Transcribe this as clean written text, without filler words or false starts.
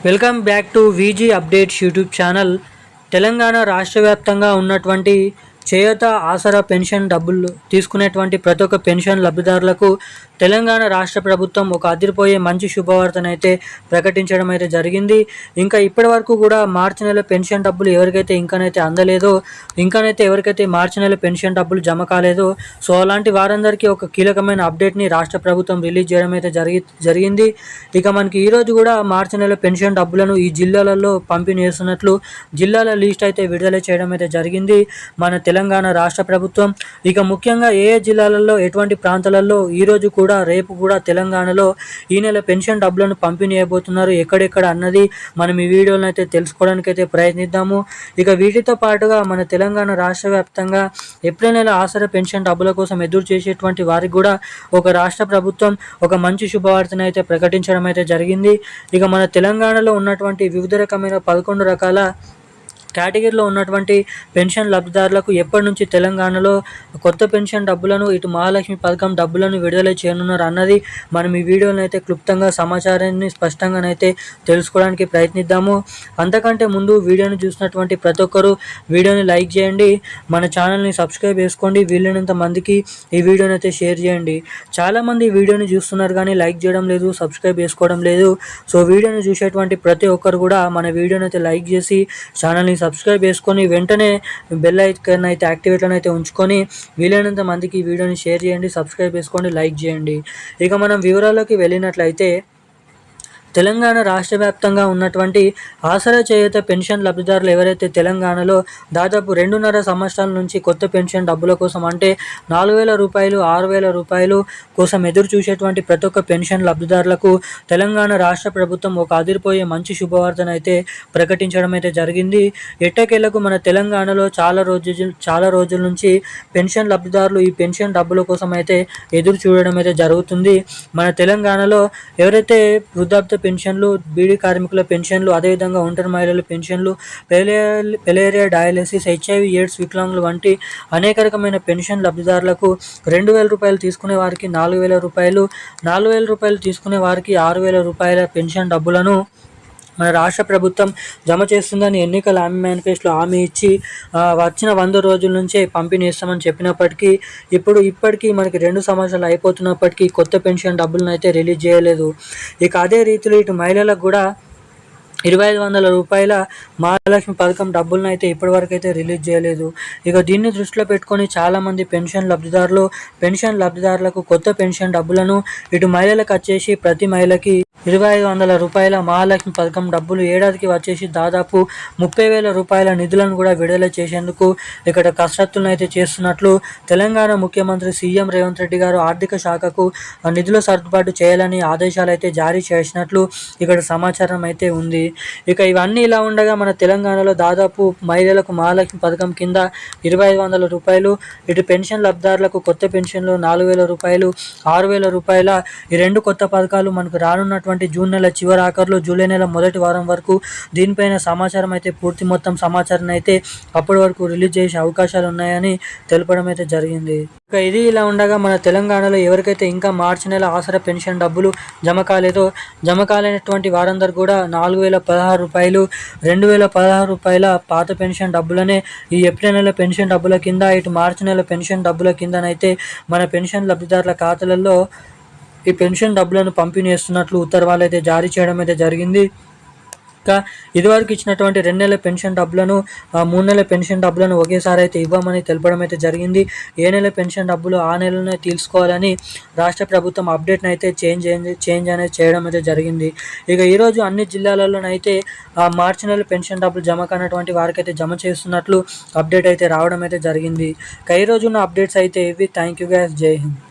Welcome back to VG updates YouTube channel. Telangana రాష్ట్ర వ్యాప్తంగా ఉన్నటువంటి చేయూత ఆసరా పెన్షన్ డబ్బులు తీసుకునేటువంటి ప్రతి ఒక్క పెన్షన్ లబ్ధిదారులకు తెలంగాణ రాష్ట్ర ప్రభుత్వం ఒక అదిరిపోయే మంచి శుభవార్తనైతే ప్రకటించడం అయితే జరిగింది. ఇంకా ఇప్పటి వరకు కూడా మార్చి నెల పెన్షన్ డబ్బులు ఎవరికైతే అందలేదో, ఎవరికైతే మార్చి నెల పెన్షన్ డబ్బులు జమ కాలేదో, సో అలాంటి వారందరికీ ఒక కీలకమైన అప్డేట్ని రాష్ట్ర ప్రభుత్వం రిలీజ్ చేయడం అయితే జరిగింది. ఇక మనకి ఈరోజు కూడా మార్చి నెల పెన్షన్ డబ్బులను ఈ జిల్లాలలో పంపిణీ చేస్తున్నట్లు జిల్లాల లిస్ట్ అయితే విడుదల చేయడం అయితే జరిగింది మన తెలంగాణ రాష్ట్ర ప్రభుత్వం. ఇక ముఖ్యంగా ఏ జిల్లాలలో ఎటువంటి ప్రాంతాలలో ఈరోజు కూడా రేపు కూడా తెలంగాణలో ఈ నెల పెన్షన్ డబ్బులను పంపిణీ చేయబోతున్నారు ఎక్కడెక్కడ అన్నది మనం ఈ వీడియోలో అయితే తెలుసుకోవడానికి అయితే ప్రయత్నిద్దాము. ఇక వీటితో పాటుగా మన తెలంగాణ రాష్ట్ర వ్యాప్తంగా ఏప్రిల్ నెల ఆసరా పెన్షన్ డబ్బుల కోసం ఎదురు చేసేటువంటి వారికి కూడా ఒక రాష్ట్ర ప్రభుత్వం ఒక మంచి శుభవార్తను అయితే ప్రకటించడం అయితే జరిగింది. ఇక మన తెలంగాణలో ఉన్నటువంటి వివిధ రకమైన 11 రకాల కేటగిరీలో ఉన్నటువంటి పెన్షన్ లబ్ధిదారులకు ఎప్పటి నుంచి తెలంగాణలో కొత్త పెన్షన్ డబ్బులను ఇటు మహాలక్ష్మి పథకం డబ్బులను విడుదల చేయనున్నారు అన్నది మనం ఈ వీడియోలో అయితే క్లుప్తంగా సమాచారాన్ని స్పష్టంగానైతే తెలుసుకోవడానికి ప్రయత్నిద్దాము. అంతకంటే ముందు వీడియోని చూసినటువంటి ప్రతి ఒక్కరూ వీడియోని లైక్ చేయండి, మన ఛానల్ని సబ్స్క్రైబ్ చేసుకోండి, వీలైనంత మందికి ఈ వీడియోని అయితే షేర్ చేయండి. చాలామంది ఈ వీడియోని చూస్తున్నారు కానీ లైక్ చేయడం లేదు, సబ్స్క్రైబ్ చేసుకోవడం లేదు. సో వీడియోని చూసేటువంటి ప్రతి ఒక్కరు కూడా మన వీడియోని అయితే లైక్ చేసి ఛానల్ని సబ్స్క్రైబ్ చేసుకొని వెంటనే బెల్ ఐకాన్ అయితే యాక్టివేట్లను అయితే ఉంచుకొని వీలైనంత మందికి ఈ వీడియోని షేర్ చేయండి, సబ్స్క్రైబ్ చేసుకోండి, లైక్ చేయండి. ఇక మనం వివరాల్లోకి వెళ్ళినట్లయితే తెలంగాణ రాష్ట్ర వ్యాప్తంగా ఉన్నటువంటి ఆసరా చేయూత పెన్షన్ లబ్ధిదారులు ఎవరైతే తెలంగాణలో దాదాపు 2.5 సంవత్సరాల నుంచి కొత్త పెన్షన్ డబ్బుల కోసం అంటే 4,000 రూపాయలు 6,000 రూపాయలు కోసం ఎదురు చూసేటువంటి ప్రతి ఒక్క పెన్షన్ లబ్ధిదారులకు తెలంగాణ రాష్ట్ర ప్రభుత్వం ఒక అదిరిపోయే మంచి శుభవార్తను అయితే ప్రకటించడం అయితే జరిగింది. ఎట్టకేలకు మన తెలంగాణలో చాలా రోజుల నుంచి పెన్షన్ లబ్ధిదారులు ఈ పెన్షన్ డబ్బుల కోసం అయితే ఎదురు చూడడం అయితే జరుగుతుంది. మన తెలంగాణలో ఎవరైతే వృద్ధాప్య పెన్షన్లు, బీడీ కార్మికుల పెన్షన్లు, అదేవిధంగా ఒంటరి మహిళల పెన్షన్లు, పెలేరియా డయాలసిస్, HIV ఎయిడ్స్ వికలాంగులు వంటి అనేక రకమైన పెన్షన్ లబ్ధిదారులకు 2,000 రూపాయలు తీసుకునే వారికి 4,000 రూపాయలు, 4,000 రూపాయలు తీసుకునే వారికి 6,000 రూపాయల పెన్షన్ డబ్బులను మన రాష్ట్ర ప్రభుత్వం జమ చేస్తుందని ఎన్నికల మేనిఫెస్టోలో హామీ ఇచ్చి వచ్చిన 100 రోజుల నుంచే పంపిణీ చేస్తామని చెప్పినప్పటికీ ఇప్పటికీ మనకి 2 సంవత్సరాలు అయిపోతున్నప్పటికీ కొత్త పెన్షన్ డబ్బులను అయితే రిలీజ్ చేయలేదు. ఇక అదే రీతిలో ఇటు మహిళలకు కూడా 2,500 రూపాయల మహాలక్ష్మి పథకం డబ్బులను అయితే ఇప్పటివరకు అయితే రిలీజ్ చేయలేదు. ఇక దీన్ని దృష్టిలో పెట్టుకొని చాలామంది పెన్షన్ లబ్ధిదారులకు కొత్త పెన్షన్ డబ్బులను ఇటు మహిళలకు వచ్చేసి ప్రతి మహిళకి 2,500 రూపాయల మహాలక్ష్మి పథకం డబ్బులు ఏడాదికి వచ్చేసి దాదాపు 30,000 రూపాయల నిధులను కూడా విడుదల చేసేందుకు ఇక్కడ కసరత్తులను అయితే చేస్తున్నట్లు తెలంగాణ ముఖ్యమంత్రి సీఎం రేవంత్ రెడ్డి గారు ఆర్థిక శాఖకు నిధుల సర్దుబాటు చేయాలని ఆదేశాలు అయితే జారీ చేసినట్లు ఇక్కడ సమాచారం అయితే ఉంది. ఇక ఇవన్నీ ఇలా ఉండగా మన తెలంగాణలో దాదాపు మహిళలకు మహాలక్ష్మి పథకం కింద 2,500 రూపాయలు, ఇటు పెన్షన్ లబ్ధిదారులకు కొత్త పెన్షన్లు 4,000 రూపాయలు, 6,000 రూపాయల ఈ 2 కొత్త పథకాలు మనకు రానున్నటువంటి జూన్ నెల చివరి ఆఖరులో జూలై నెల మొదటి వారం వరకు దీనిపైన సమాచారం అయితే పూర్తి మొత్తం సమాచారం అయితే అప్పటి వరకు రిలీజ్ చేసే అవకాశాలు ఉన్నాయని తెలపడం అయితే జరిగింది. ఇక ఇది ఇలా ఉండగా మన తెలంగాణలో ఎవరికైతే ఇంకా మార్చి నెల ఆసరా పెన్షన్ డబ్బులు జమ కాలేనటువంటి వారందరూ కూడా 4,016 రూపాయలు, 2,016 రూపాయల పాత పెన్షన్ డబ్బులనే ఈ ఏప్రిల్ నెల పెన్షన్ డబ్బుల కింద, ఇటు మార్చి నెల పెన్షన్ డబ్బుల కిందనైతే మన పెన్షన్ లబ్ధిదారుల ఖాతాలలో ఈ పెన్షన్ డబ్బులను పంపిణీ చేస్తున్నట్లు ఉత్తర్వులు అయితే జారీ చేయడం అయితే జరిగింది. ఇంకా ఇదివరకు ఇచ్చినటువంటి 2 నెలల పెన్షన్ డబ్బులను 3 నెలల పెన్షన్ డబ్బులను ఒకేసారి అయితే ఇవ్వమని తెలపడం అయితే జరిగింది. ఏ నెల పెన్షన్ డబ్బులు ఆ నెలలోనే తీసుకోవాలని రాష్ట్ర ప్రభుత్వం అప్డేట్ని అయితే చేంజ్ అనేది చేయడం అయితే జరిగింది. ఇక ఈరోజు అన్ని జిల్లాలలోనైతే మార్చి నెల పెన్షన్ డబ్బులు జమ కానటువంటి వారికి అయితే జమ చేస్తున్నట్లు అప్డేట్ అయితే రావడం అయితే జరిగింది. ఇక ఈరోజు ఉన్న అప్డేట్స్ అయితే ఇవి. థ్యాంక్ యూ గైస్, జై హింద్.